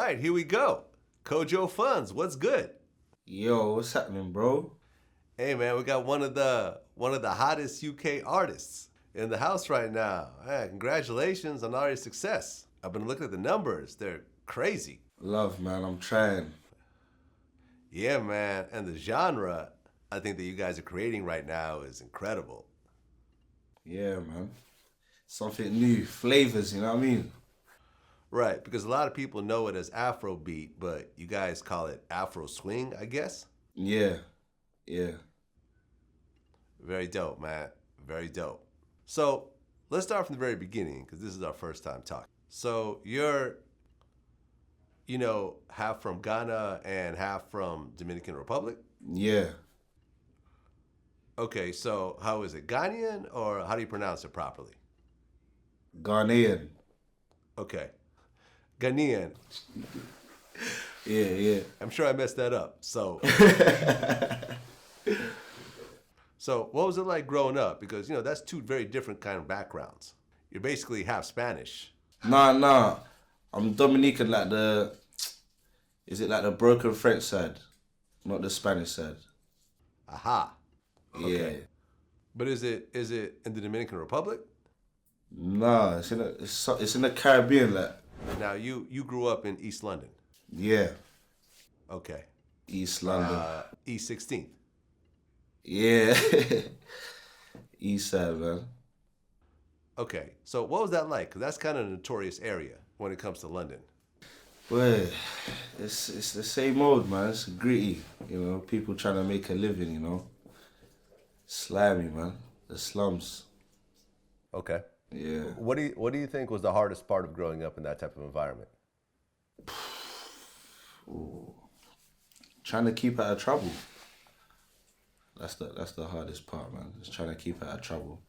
right, here we go. Kojo Funds, what's good? Yo, what's happening, bro? Hey man, we got one of the hottest UK artists in the house right now. Hey, congratulations on all your success. I've been looking at the numbers. They're crazy. Love, man, I'm trying. Yeah, man, and the genre I think that you guys are creating right now is incredible. Yeah, man. Something new, flavors, you know what I mean? Right, because a lot of people know it as Afrobeat, but you guys call it Afro swing, I guess? Yeah. Very dope, man. Very dope. So let's start from the very beginning, because this is our first time talking. So you're, half from Ghana and half from Dominican Republic? Yeah. Okay, so how is it? Ghanaian, or how do you pronounce it properly? Ghanaian. Okay. Ghanaian. Yeah. I'm sure I messed that up. So So what was it like growing up? Because, that's two very different kind of backgrounds. You're basically half Spanish. Nah. I'm Dominican is it like the broken French side? Not the Spanish side. Aha. Okay. Yeah. But is it in the Dominican Republic? Nah, it's in the Caribbean, like. Now, you grew up in East London. Yeah. Okay. East London. East 16th. Yeah. East side, man. Okay. So what was that like? Because that's kind of a notorious area when it comes to London. Well, it's the same old, man. It's gritty, people trying to make a living, Slimy, man. The slums. Okay. Yeah. What do you think was the hardest part of growing up in that type of environment? Ooh. Trying to keep out of trouble. That's the hardest part, man. Just trying to keep out of trouble.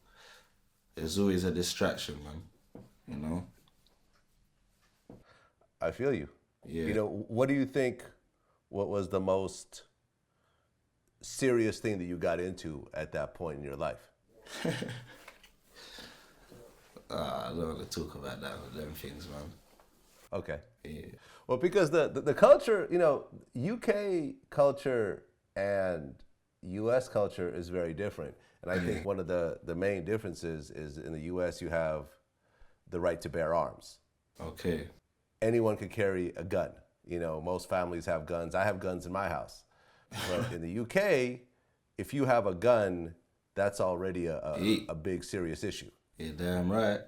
There's always a distraction, man. I feel you. Yeah. What do you think, what was the most serious thing that you got into at that point in your life? I don't want to talk about them things, man. Okay. Yeah. Well, because the culture, UK culture and US culture is very different. And I think one of the main differences is in the US you have the right to bear arms. Okay. Anyone could carry a gun. Most families have guns. I have guns in my house. But in the UK, if you have a gun, that's already a big serious issue. You're damn right.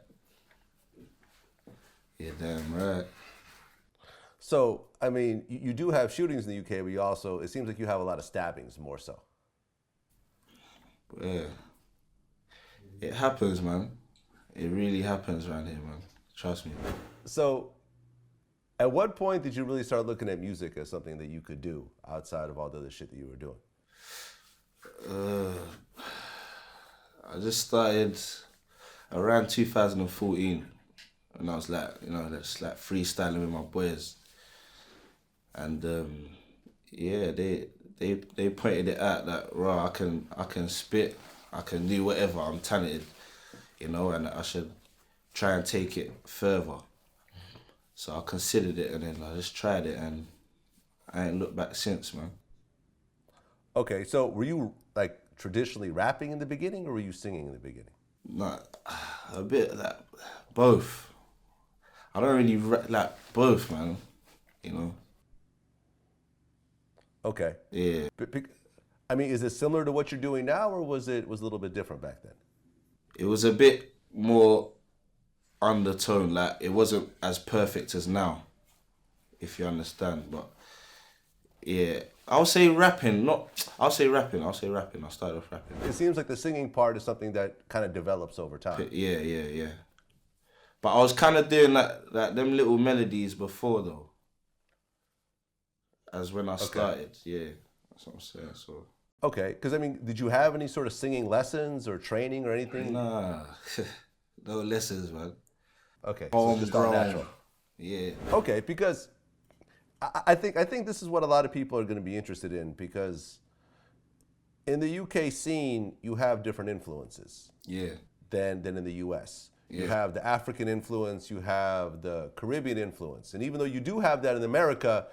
So, I mean, you do have shootings in the UK, but it seems like you have a lot of stabbings more so. Yeah. It happens, man. It really happens around here, man. Trust me. So, at what point did you really start looking at music as something that you could do outside of all the other shit that you were doing? I just started around 2014, and I was just like freestyling with my boys, and they pointed it out that I can spit, I can do whatever, I'm talented, and I should try and take it further. So I considered it, and then I just tried it, and I ain't looked back since, man. Okay, so were you like traditionally rapping in the beginning, or were you singing in the beginning? Nah, a bit like both. I don't really like both, man. Okay. Yeah. I mean, is it similar to what you're doing now, or was it a little bit different back then? It was a bit more undertone, like it wasn't as perfect as now, if you understand. But yeah, I'll say rapping. I started off rapping. It seems like the singing part is something that kind of develops over time. Yeah. But I was kind of doing like them little melodies before though, as when I started. Yeah, that's what I'm saying. So. Okay, because I mean, did you have any sort of singing lessons or training or anything? Nah, no lessons, man. Okay, so it's just all natural. Yeah. Okay, because I think this is what a lot of people are going to be interested in, because in the UK scene you have different influences. Yeah. Than in the US. You have the African influence, you have the Caribbean influence. And even though you do have that in America,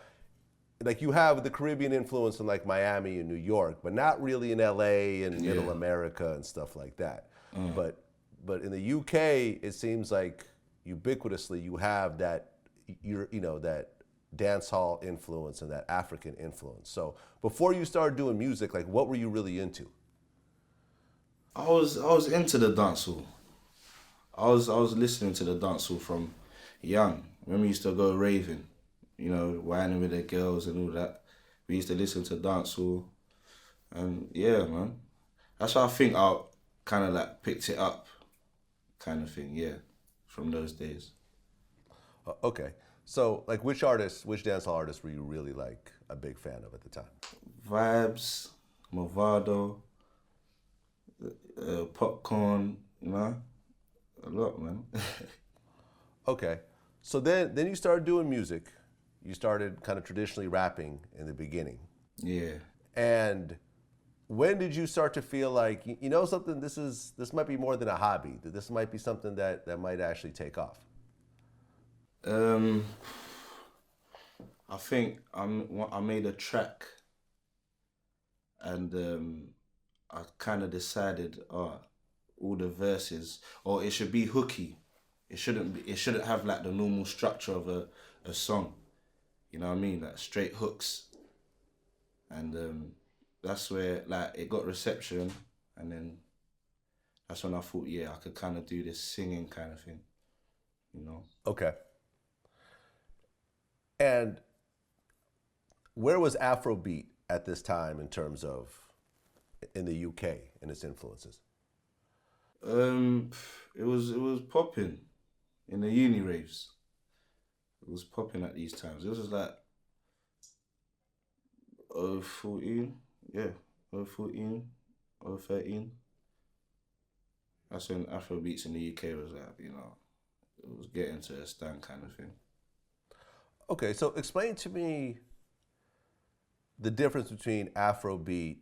like you have the Caribbean influence in like Miami and New York, but not really in LA and Middle America and stuff like that. But in the UK, it seems like ubiquitously you have that that dance hall influence and that African influence. So before you started doing music, like what were you really into? I was into the dancehall. I was listening to the dancehall from young. When we used to go raving, whining with the girls and all that. We used to listen to dancehall, and yeah, man, that's why I think I kind of like picked it up, kind of thing. Yeah, from those days. Okay, so like which dancehall artists were you really like a big fan of at the time? Vibes, Movado, Popcorn, a lot, man. Okay, so then you started doing music. You started kind of traditionally rapping in the beginning. Yeah. And when did you start to feel like something? This might be more than a hobby. That this might be something that might actually take off. I think I made a track, and I kind of decided, all the verses, or it should be hooky. It shouldn't have like the normal structure of a song. You know what I mean? Like straight hooks. And that's where like it got reception, and then that's when I thought, yeah, I could kind of do this singing kind of thing. Okay. And where was Afrobeat at this time in terms of in the UK and its influences? It was popping in the uni raves. It was popping at these times. It was just like 014, yeah, 014, 013. That's when Afrobeats in the UK was like, it was getting to a stand kind of thing. Okay, so explain to me the difference between Afrobeat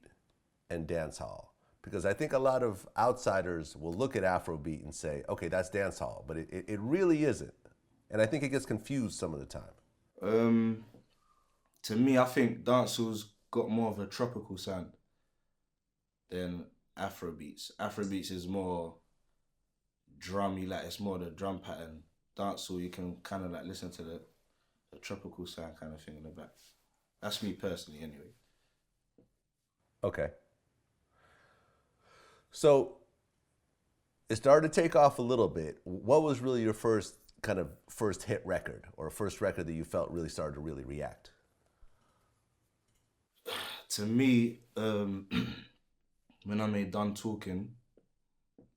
and dancehall. Because I think a lot of outsiders will look at Afrobeat and say, okay, that's dancehall, but it really isn't. And I think it gets confused some of the time. To me, I think dancehall's got more of a tropical sound than Afrobeats. Afrobeats is more drummy, like it's more the drum pattern. Dancehall, you can kind of like listen to the tropical sound kind of thing in the back. That's me personally, anyway. Okay. So it started to take off a little bit. What was really your first hit record, or first record that you felt really started to really react? To me, when I made Done Talking,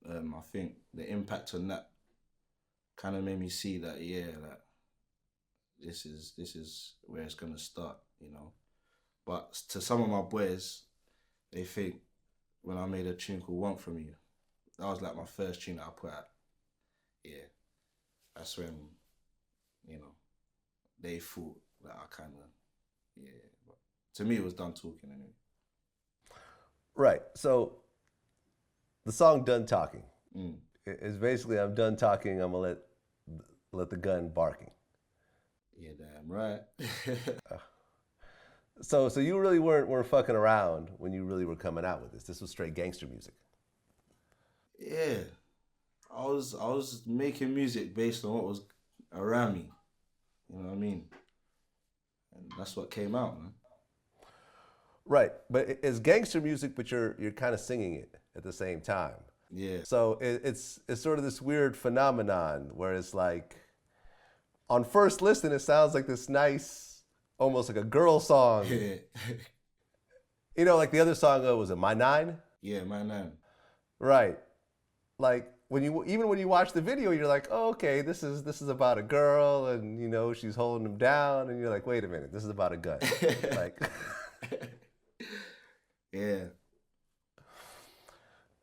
I think the impact on that kind of made me see that, yeah, like this is where it's gonna start, But to some of my boys, they think when I made a tune called Want From You, that was like my first tune that I put out. Yeah, that's when, they thought that I kind of, yeah. But to me, it was Done Talking anyway. Right. So the song "Done Talking" is basically I'm done talking. I'm gonna let the gun barking. Yeah, damn right. So you really weren't fucking around when you really were coming out with this. This was straight gangster music. Yeah, I was making music based on what was around me. You know what I mean? And that's what came out, man. Right, but it's gangster music, but you're kind of singing it at the same time. Yeah. So it's sort of this weird phenomenon where it's like, on first listen, it sounds like this nice, almost like a girl song. Like the other song was it My Nine? Yeah, My Nine. Right. Like when you watch the video, you're like, oh, okay, this is about a girl, and she's holding him down, and you're like, wait a minute, this is about a gun. Like, yeah.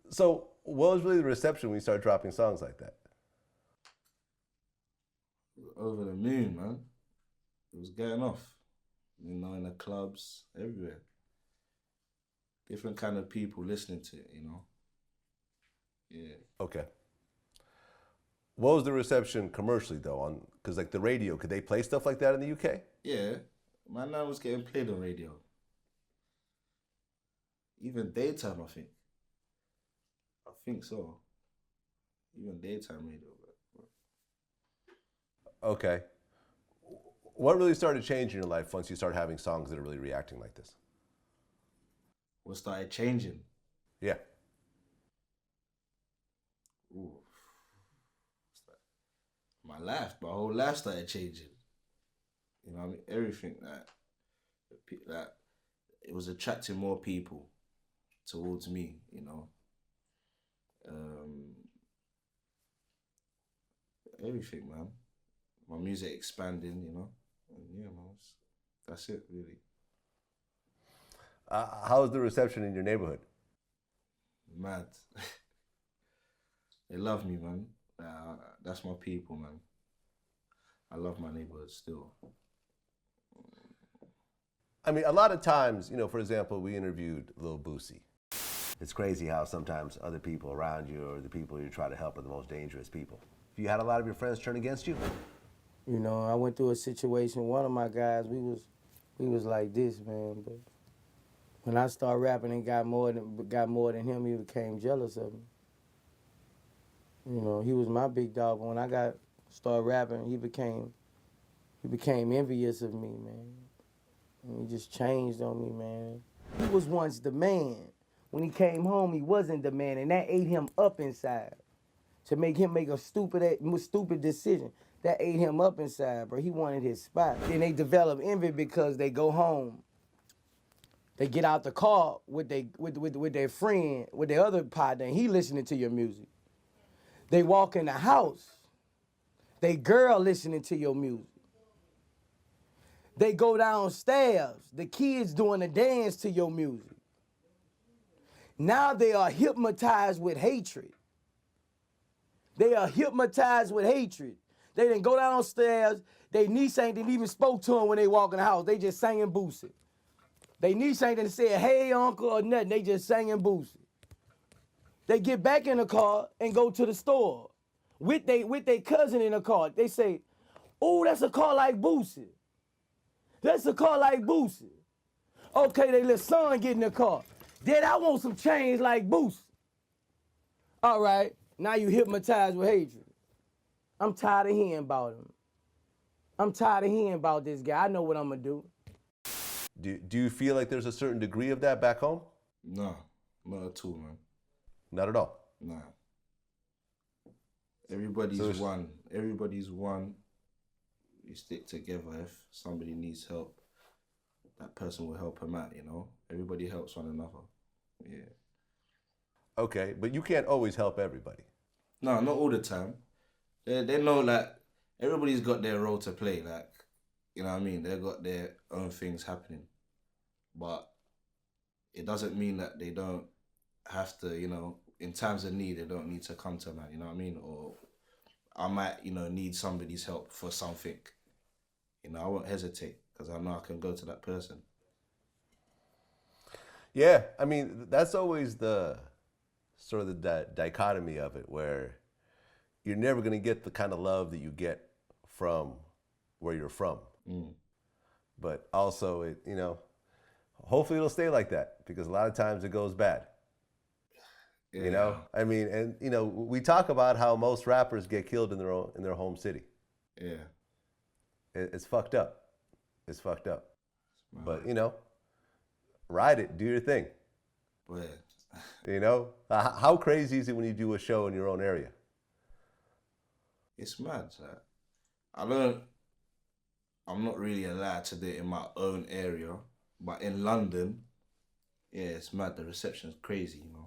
So what was really the reception when you started dropping songs like that? Over the moon, man. It was going off. In the clubs, everywhere. Different kind of people listening to it, Yeah. Okay. What was the reception commercially though? On because like the radio, could they play stuff like that in the UK? Yeah, my name was getting played on radio. Even daytime, I think. I think so. Even daytime radio. Okay. What really started changing your life once you started having songs that are really reacting like this? What started changing? Yeah. Ooh. My whole life started changing. You know what I mean? Everything that it was attracting more people towards me, you know. Everything, man. My music expanding, you know. And yeah, man, that's it, really. How's the reception in your neighborhood? Mad. They love me, man. That's my people, man. I love my neighborhood still. I mean, a lot of times, you know, for example, we interviewed Lil Boosie. It's crazy how sometimes other people around you or the people you try to help are the most dangerous people. Have you had a lot of your friends turn against you? You know, I went through a situation. One of my guys, we was like this, man. But when I started rapping and got more than him, he became jealous of me. You know, he was my big dog, but when I started rapping, he became envious of me, man. And he just changed on me, man. He was once the man. When he came home, he wasn't the man, and that ate him up inside. To make him make a stupid decision. That ate him up inside, bro. He wanted his spot. Then they develop envy because they go home. They get out the car with their friend, with their other partner, and he listening to your music. They walk in the house. They girl listening to your music. They go downstairs. The kids doing a dance to your music. Now they are hypnotized with hatred. They are hypnotized with hatred. They didn't go downstairs. They niece ain't even spoke to them when they walk in the house. They just singing Boosie. They niece ain't didn't say, hey, uncle, or nothing. They just singing Boosie. They get back in the car and go to the store with they cousin in the car. They say, oh, that's a car like Boosie. That's a car like Boosie. Okay, they let son get in the car. Dad, I want some change like Boosie. All right, now you hypnotized with hatred. I'm tired of hearing about him. I'm tired of hearing about this guy. I know what I'm gonna do. Do you feel like there's a certain degree of that back home? No, not at all, man. Not at all? Nah. Everybody's one. Everybody's one. You stick together. If somebody needs help, that person will help him out, you know? Everybody helps one another. Yeah. Okay, but you can't always help everybody. No, not all the time. They know, like, everybody's got their role to play, like, you know what I mean? They've got their own things happening. But it doesn't mean that they don't have to, you know, in times of need, they don't need to come to man, you know what I mean? Or I might, you know, need somebody's help for something. You know, I won't hesitate because I know I can go to that person. Yeah, I mean, that's always the sort of the dichotomy of it, where you're never going to get the kind of love that you get from where you're from. But also, it, you know, hopefully it'll stay like that, because a lot of times it goes bad. Yeah. You know, I mean, and you know, we talk about how most rappers get killed in their home city. Yeah. It's fucked up. It's fucked up. But you know, ride it, do your thing. But you know, how crazy is it when you do a show in your own area? It's mad. I'm not really allowed to do it in my own area, but in London, yeah, it's mad. The reception's crazy, you know.